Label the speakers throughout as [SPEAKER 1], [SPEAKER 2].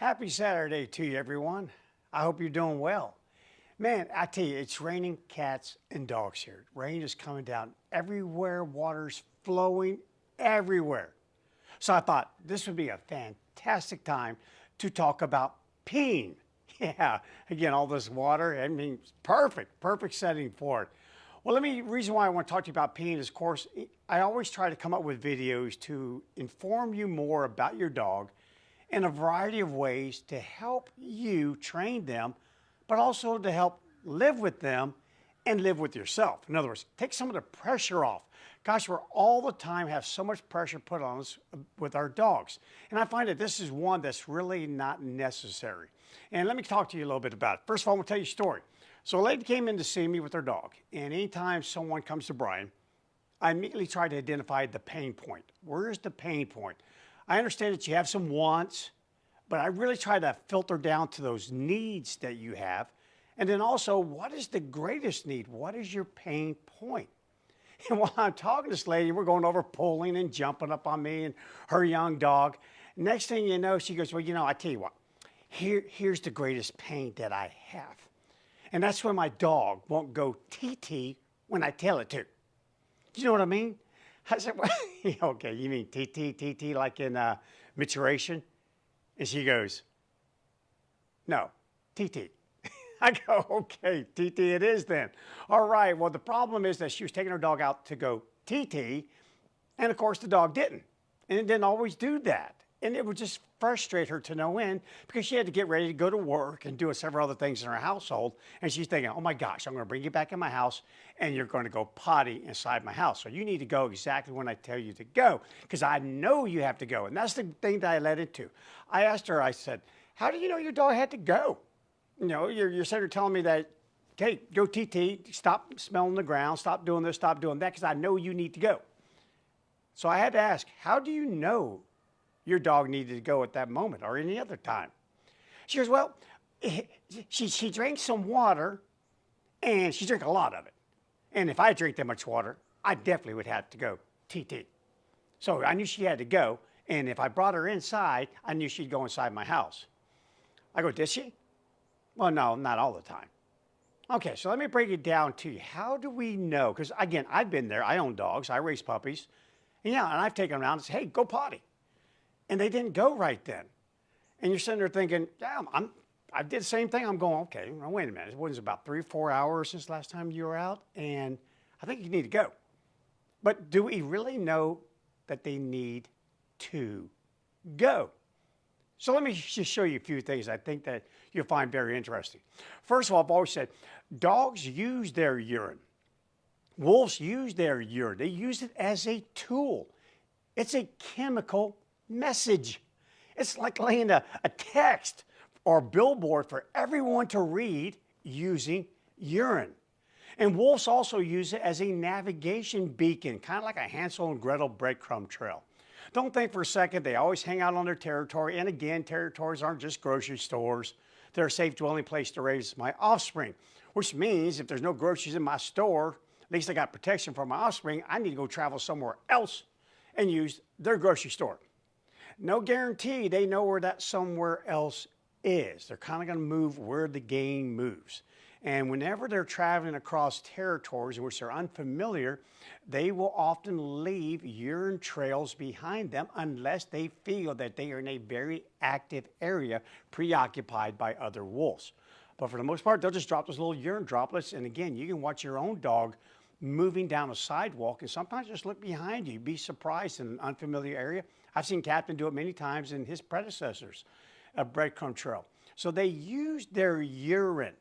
[SPEAKER 1] Happy Saturday to you, everyone. I hope you're doing well. Man, I tell you, it's raining cats and dogs here. Rain is coming down everywhere, water's flowing everywhere. So I thought this would be a fantastic time to talk about peeing. Yeah, again, all this water, I mean, perfect setting for it. Well, reason why I want to talk to you about peeing is, of course, I always try to come up with videos to inform you more about your dog in a variety of ways to help you train them, but also to help live with them and live with yourself. In other words, take some of the pressure off. Gosh, we're all the time have so much pressure put on us with our dogs. And I find that this is one that's really not necessary. And let me talk to you a little bit about it. First of all, I'm gonna tell you a story. So a lady came in to see me with her dog. And anytime someone comes to Bryan, I immediately try to identify the pain point. Where's the pain point? I understand that you have some wants, but I really try to filter down to those needs that you have. And then also, what is the greatest need? What is your pain point? And while I'm talking to this lady, we're going over pulling and jumping up on me and her young dog. Next thing you know, she goes, well, I tell you what, here's the greatest pain that I have. And that's when my dog won't go TT when I tell it to. Do you know what I mean? I said, well, okay, you mean TT like in maturation? And she goes, no, TT. I go, okay, TT it is then. All right, well, the problem is that she was taking her dog out to go TT, and of course the dog didn't. And it didn't always do that. And it would just frustrate her to no end because she had to get ready to go to work and do several other things in her household. And she's thinking, oh my gosh, I'm going to bring you back in my house and you're going to go potty inside my house. So you need to go exactly when I tell you to go because I know you have to go. And that's the thing that I led into. I asked her, I said, how do you know your dog had to go? You're sitting there telling me that, okay, go TT, stop smelling the ground, stop doing this, stop doing that because I know you need to go. So I had to ask, how do you know your dog needed to go at that moment or any other time? She goes, well, she drank some water and she drank a lot of it. And if I drink that much water, I definitely would have to go TT. So I knew she had to go. And if I brought her inside, I knew she'd go inside my house. I go, did she? Well, no, not all the time. Okay, so let me break it down to you. How do we know? Because again, I've been there. I own dogs. I raise puppies. And I've taken them around and said, hey, go potty. And they didn't go right then. And you're sitting there thinking, yeah, I did the same thing. I'm going, okay, well, wait a minute. It was about 3 or 4 hours since last time you were out, and I think you need to go. But do we really know that they need to go? So let me just show you a few things I think that you'll find very interesting. First of all, I've always said, dogs use their urine. Wolves use their urine. They use it as a tool. It's a chemical message. It's like laying a text or billboard for everyone to read using urine. And wolves also use it as a navigation beacon, kind of like a Hansel and Gretel breadcrumb trail. Don't think for a second they always hang out on their territory. And again, territories aren't just grocery stores. They're a safe dwelling place to raise my offspring, which means if there's no groceries in my store, at least I got protection for my offspring. I need to go travel somewhere else and use their grocery store. No guarantee they know where that somewhere else is. They're kind of going to move where the game moves. And whenever they're traveling across territories in which they're unfamiliar, they will often leave urine trails behind them unless they feel that they are in a very active area preoccupied by other wolves. But for the most part, they'll just drop those little urine droplets. And again, you can watch your own dog moving down a sidewalk and sometimes just look behind you. Be surprised in an unfamiliar area. I've seen Captain do it many times in his predecessors, a breadcrumb trail. So they use their urine.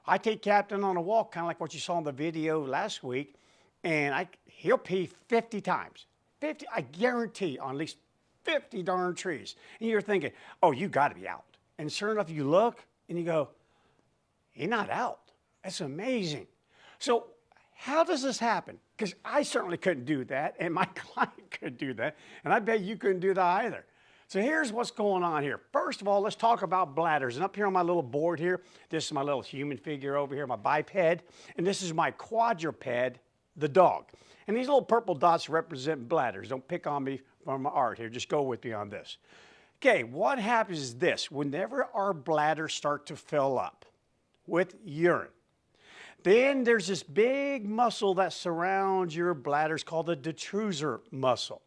[SPEAKER 1] I take Captain on a walk, kind of like what you saw in the video last week, and he'll pee 50 times. 50, I guarantee, on at least 50 darn trees. And you're thinking, oh, you got to be out. And sure enough, you look and you go, he's not out. That's amazing. So how does this happen? Because I certainly couldn't do that, and my client couldn't do that, and I bet you couldn't do that either. So here's what's going on here. First of all, let's talk about bladders. And up here on my little board here, this is my little human figure over here, my biped, and this is my quadruped, the dog. And these little purple dots represent bladders. Don't pick on me for my art here. Just go with me on this. Okay, what happens is this. Whenever our bladders start to fill up with urine, then there's this big muscle that surrounds your bladders called the detrusor muscle.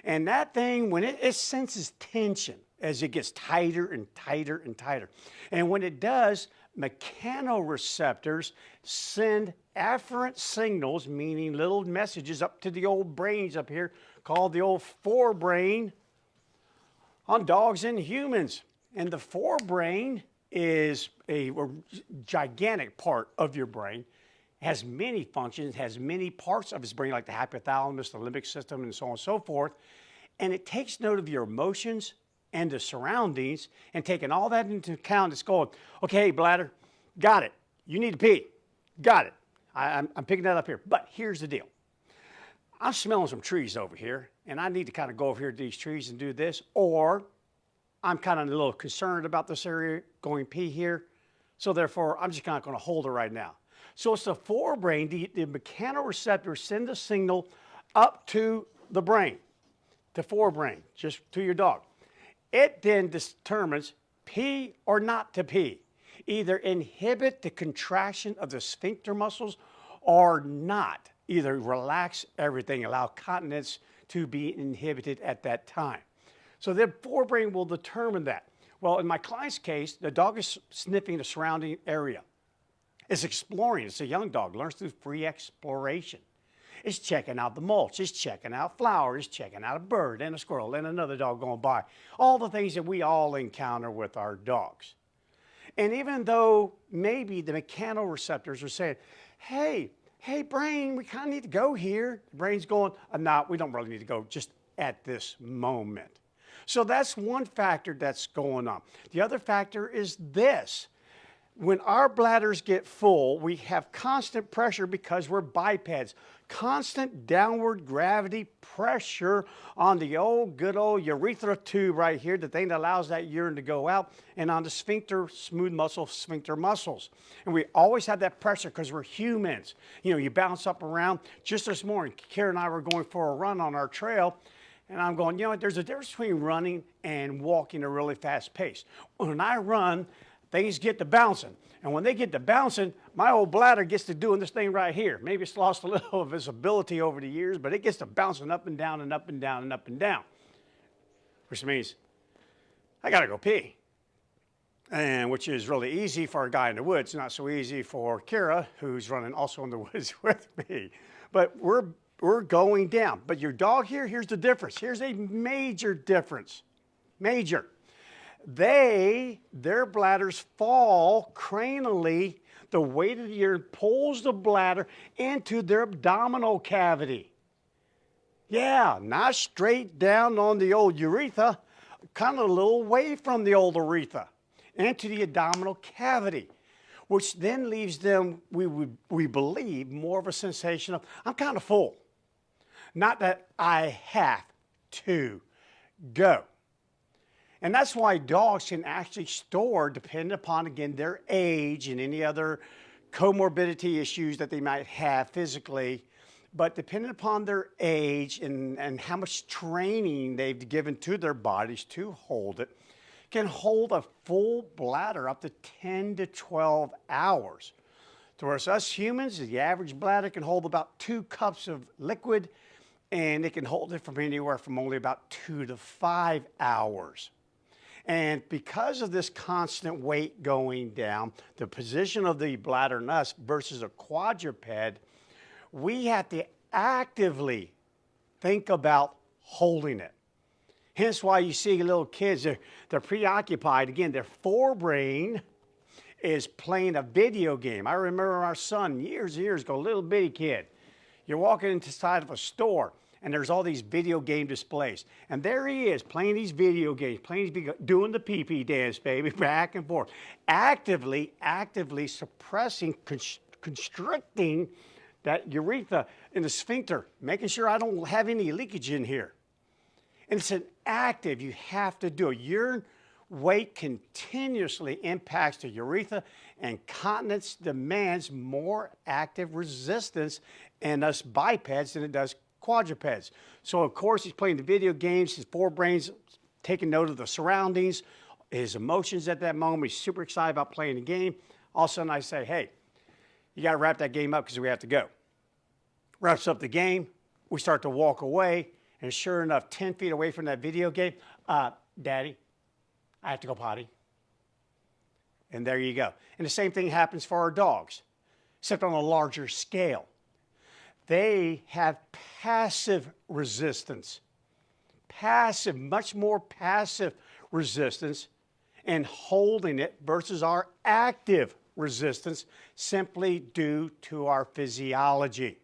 [SPEAKER 1] And that thing, when it senses tension as it gets tighter and tighter and tighter. And when it does, mechanoreceptors send afferent signals, meaning little messages up to the old brains up here called the old forebrain on dogs and humans. And the forebrain is a gigantic part of your brain, has many functions, has many parts of its brain like the hypothalamus, the limbic system, and so on and so forth. And it takes note of your emotions and the surroundings, and taking all that into account, it's going, okay, bladder, got it. You need to pee. Got it. I'm picking that up here. But here's the deal. I'm smelling some trees over here, and I need to kind of go over here to these trees and do this, or I'm kind of a little concerned about this area going pee here, so therefore I'm just not going to hold it right now. So it's the forebrain, the mechanoreceptors send a signal up to the brain, the forebrain, just to your dog. It then determines pee or not to pee. Either inhibit the contraction of the sphincter muscles or not. Either relax everything, allow continence to be inhibited at that time. So the forebrain will determine that. Well, in my client's case, the dog is sniffing the surrounding area. It's exploring. It's a young dog, learns through free exploration. It's checking out the mulch. It's checking out flowers. It's checking out a bird and a squirrel and another dog going by. All the things that we all encounter with our dogs. And even though maybe the mechanoreceptors are saying, hey, brain, we kind of need to go here. The brain's going, no, we don't really need to go just at this moment. So that's one factor that's going on. The other factor is this. When our bladders get full, we have constant pressure because we're bipeds. Constant downward gravity pressure on the good old urethra tube right here, the thing that allows that urine to go out, and on the sphincter, smooth muscle, sphincter muscles. And we always have that pressure because we're humans. You know, you bounce up around. Just this morning, Kara and I were going for a run on our trail, and I'm going, you know what, there's a difference between running and walking at a really fast pace. When I run, things get to bouncing. And when they get to bouncing, my old bladder gets to doing this thing right here. Maybe it's lost a little of its ability over the years, but it gets to bouncing up and down and up and down and up and down. Which means I got to go pee. And which is really easy for a guy in the woods, not so easy for Kara, who's running also in the woods with me. But we're going down. But your dog here, here's the difference. Here's a major difference. Major. Their bladders fall cranially. The weight of the urine pulls the bladder into their abdominal cavity. Yeah, not straight down on the old urethra, kind of a little away from the old urethra, into the abdominal cavity, which then leaves them, we believe, more of a sensation of, I'm kind of full. Not that I have to go. And that's why dogs can actually store, depending upon, again, their age and any other comorbidity issues that they might have physically, but depending upon their age and how much training they've given to their bodies to hold it, can hold a full bladder up to 10 to 12 hours. Whereas us humans, the average bladder can hold about 2 cups of liquid, and it can hold it from anywhere from only about 2 to 5 hours. And because of this constant weight going down, the position of the bladder and us versus a quadruped, we have to actively think about holding it. Hence why you see little kids, they're preoccupied. Again, their forebrain is playing a video game. I remember our son years and years ago, little bitty kid. You're walking inside of a store, and there's all these video game displays. And there he is, playing these video games, doing the pee-pee dance, baby, back and forth. Actively suppressing, constricting that urethra and the sphincter, making sure I don't have any leakage in here. And it's an active, you have to do it. Your weight continuously impacts the urethra, and continence demands more active resistance in us bipeds than it does quadrupeds. So of course he's playing the video games, his forebrain's taking note of the surroundings, his emotions at that moment. He's super excited about playing the game. All of a sudden I say, hey, you got to wrap that game up because we have to go. Wraps up the game. We start to walk away. And sure enough, 10 feet away from that video game, Daddy, I have to go potty. And there you go. And the same thing happens for our dogs, except on a larger scale. They have passive resistance. Passive, much more passive resistance and holding it versus our active resistance simply due to our physiology.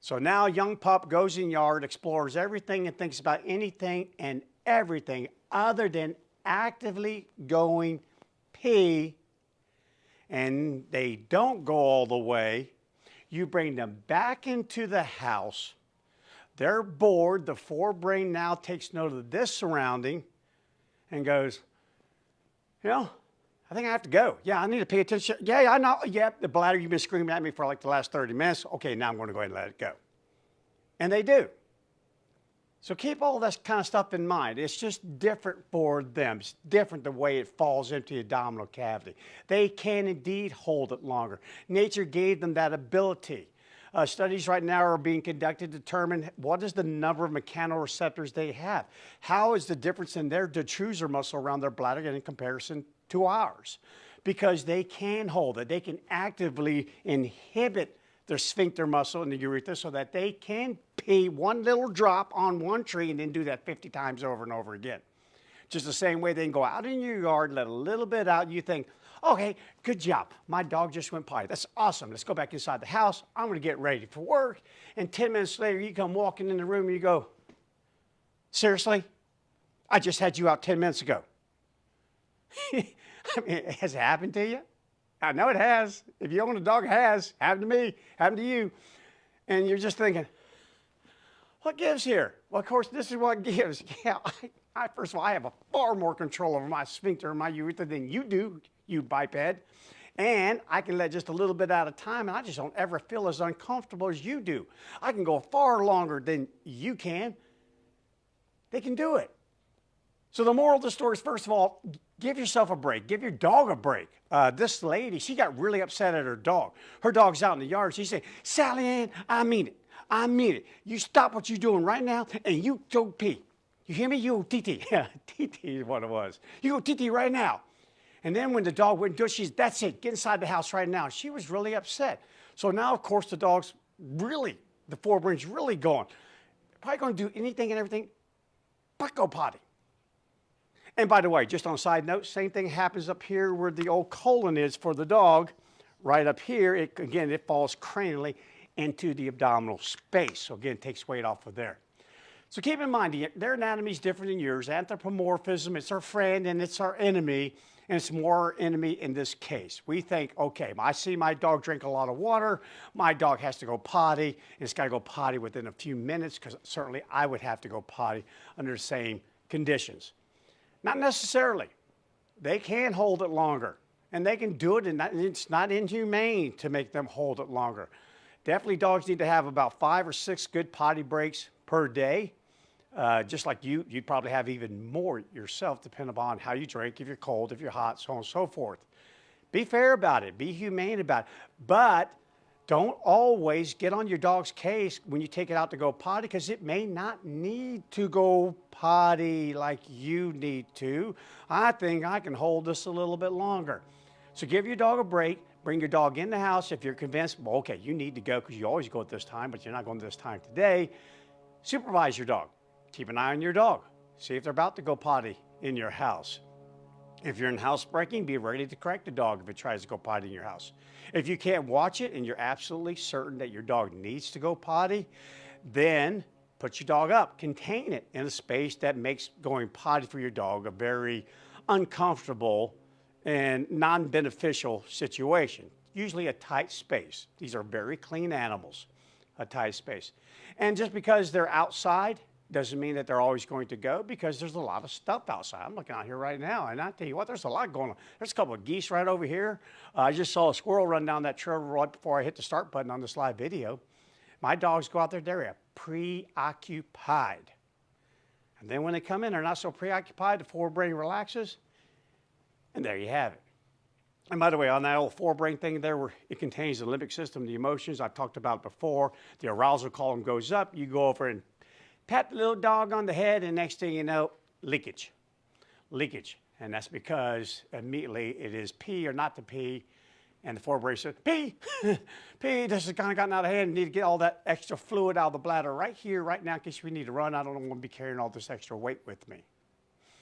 [SPEAKER 1] So now young pup goes in yard, explores everything and thinks about anything and everything other than actively going pee, and they don't go all the way. You bring them back into the house. They're bored. The forebrain now takes note of this surrounding and goes, you know, I think I have to go. Yeah, I need to pay attention. Yeah, I know. Yeah, the bladder, you've been screaming at me for like the last 30 minutes. Okay, now I'm going to go ahead and let it go. And they do. So keep all this kind of stuff in mind. It's just different for them. It's different the way it falls into the abdominal cavity. They can indeed hold it longer. Nature gave them that ability. Studies right now are being conducted to determine what is the number of mechanoreceptors they have. How is the difference in their detrusor muscle around their bladder in comparison to ours? Because they can hold it. They can actively inhibit their sphincter muscle in the urethra so that they can pee one little drop on one tree and then do that 50 times over and over again. Just the same way they can go out in your yard, let a little bit out, you think, okay, good job. My dog just went potty. That's awesome. Let's go back inside the house. I'm going to get ready for work. And 10 minutes later, you come walking in the room and you go, seriously? I just had you out 10 minutes ago. I mean, has it happened to you? I know it has. If you own a dog, it has. Happened to me. Happened to you. And you're just thinking, what gives here? Well, of course, this is what gives. Yeah, first of all, I have a far more control over my sphincter and my urethra than you do, you biped. And I can let just a little bit at a time, and I just don't ever feel as uncomfortable as you do. I can go far longer than you can. They can do it. So the moral of the story is, first of all, give yourself a break. Give your dog a break. This lady, she got really upset at her dog. Her dog's out in the yard. She said, Sally Ann, I mean it. I mean it. You stop what you're doing right now, and you go pee. You hear me? You go TT. Yeah, TT is what it was. You go TT right now. And then when the dog went to it, that's it. Get inside the house right now. She was really upset. So now, of course, the dog's really, the forebrain's really going. Probably going to do anything and everything but go potty. And by the way, just on a side note, same thing happens up here where the old colon is for the dog. Right up here, it falls cranially into the abdominal space. So again, it takes weight off of there. So keep in mind, their anatomy is different than yours. Anthropomorphism, it's our friend and it's our enemy, and it's more our enemy in this case. We think, okay, I see my dog drink a lot of water, my dog has to go potty, and it's got to go potty within a few minutes, because certainly I would have to go potty under the same conditions. Not necessarily. They can hold it longer, and they can do it, and it's not inhumane to make them hold it longer. Definitely dogs need to have about 5 or 6 good potty breaks per day. Just like you'd probably have even more yourself, depending upon how you drink, if you're cold, if you're hot, so on and so forth. Be fair about it. Be humane about it. But don't always get on your dog's case when you take it out to go potty, because it may not need to go potty like you need to. I think I can hold this a little bit longer. So give your dog a break. Bring your dog in the house if you're convinced, well, okay, you need to go because you always go at this time, but you're not going this time today. Supervise your dog. Keep an eye on your dog. See if they're about to go potty in your house. If you're in housebreaking, be ready to correct the dog if it tries to go potty in your house. If you can't watch it and you're absolutely certain that your dog needs to go potty, then put your dog up. Contain it in a space that makes going potty for your dog a very uncomfortable and non-beneficial situation. Usually a tight space. These are very clean animals, a tight space. And just because they're outside doesn't mean that they're always going to go, because there's a lot of stuff outside. I'm looking out here right now, and I tell you what, there's a lot going on. There's a couple of geese right over here. I just saw a squirrel run down that trail right before I hit the start button on this live video. My dogs go out there, they're preoccupied. And then when they come in, they're not so preoccupied, the forebrain relaxes, and there you have it. And by the way, on that old forebrain thing there, where it contains the limbic system, the emotions, I've talked about before, the arousal column goes up, you go over and pat the little dog on the head, and next thing you know, leakage. Leakage. And that's because immediately it is pee or not to pee, and the forebrain says, pee, pee, this has kind of gotten out of hand, and need to get all that extra fluid out of the bladder right here, right now, in case we need to run. I don't want to be carrying all this extra weight with me.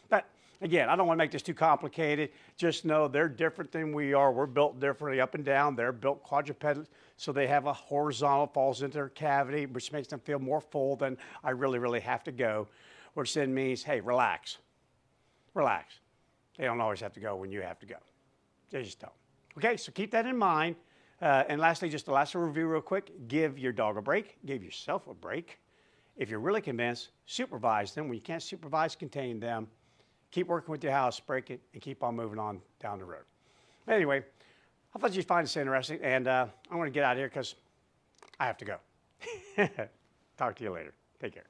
[SPEAKER 1] But again, I don't want to make this too complicated. Just know they're different than we are. We're built differently up and down. They're built quadrupedal, so they have a horizontal, falls into their cavity, which makes them feel more full than I really have to go, which then means, hey, relax. Relax. They don't always have to go when you have to go. They just don't. Okay, so keep that in mind. And lastly, just the last review real quick. Give your dog a break. Give yourself a break. If you're really convinced, supervise them. When you can't supervise, contain them. Keep working with your house, break it, and keep on moving on down the road. Anyway, I thought you'd find this interesting, and I'm going to get out of here because I have to go. Talk to you later. Take care.